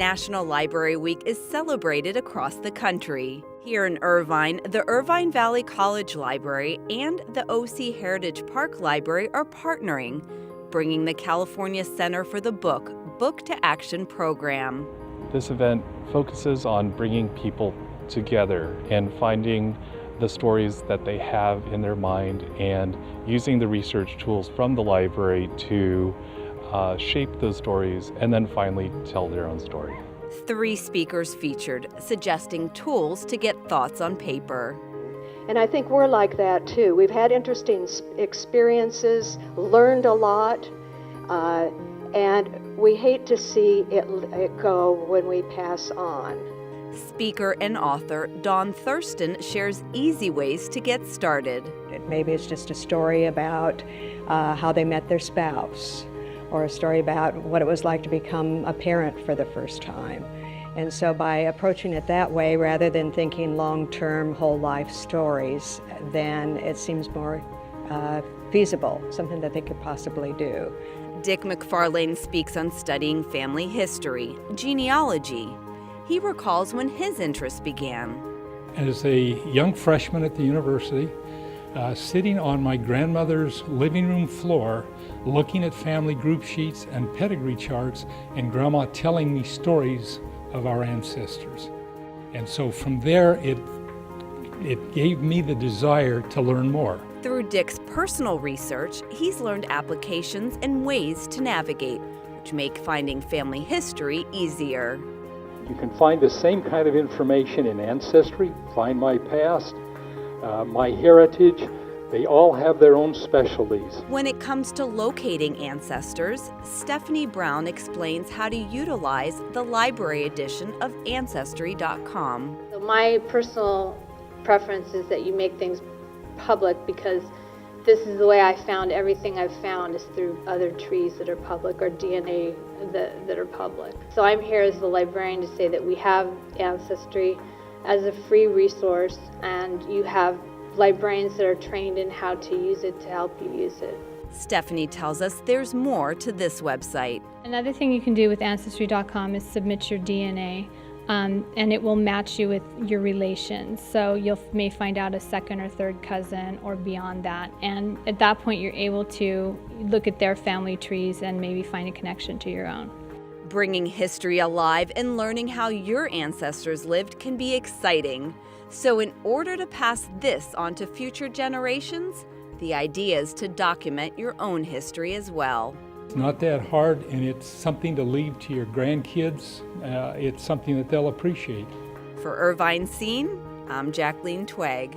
National Library Week is celebrated across the country. Here in Irvine, the Irvine Valley College Library and the OC Heritage Park Library are partnering, bringing the California Center for the Book to Action program. This event focuses on bringing people together and finding the stories that they have in their mind and using the research tools from the library to shape those stories and then finally tell their own story. 3 speakers featured, suggesting tools to get thoughts on paper. And I think we're like that too. We've had interesting experiences, learned a lot, and we hate to see it go when we pass on. Speaker and author Dawn Thurston shares easy ways to get started. Maybe it's just a story about how they met their spouse, or a story about what it was like to become a parent for the first time. And so by approaching it that way, rather than thinking long-term whole life stories, then it seems more feasible, something that they could possibly do. Dick McFarlane speaks on studying family history, genealogy. He recalls when his interest began. As a young freshman at the university, sitting on my grandmother's living room floor, looking at family group sheets and pedigree charts, and Grandma telling me stories of our ancestors. And so from there, it gave me the desire to learn more. Through Dick's personal research, he's learned applications and ways to navigate, which make finding family history easier. You can find the same kind of information in Ancestry, Find My Past, My Heritage. They all have their own specialties. When it comes to locating ancestors, Stephanie Brown explains how to utilize the library edition of Ancestry.com. So my personal preference is that you make things public, because this is the way I found everything I've found is through other trees that are public or DNA that are public. So I'm here as the librarian to say that we have Ancestry as a free resource, and you have librarians that are trained in how to use it to help you use it. Stephanie tells us there's more to this website. Another thing you can do with Ancestry.com is submit your DNA, and it will match you with your relations. So you may find out a second or third cousin or beyond that. And at that point, you're able to look at their family trees and maybe find a connection to your own. Bringing history alive and learning how your ancestors lived can be exciting. So in order to pass this on to future generations, the idea is to document your own history as well. It's not that hard, and it's something to leave to your grandkids. It's something that they'll appreciate. For Irvine Scene, I'm Jacqueline Twegg.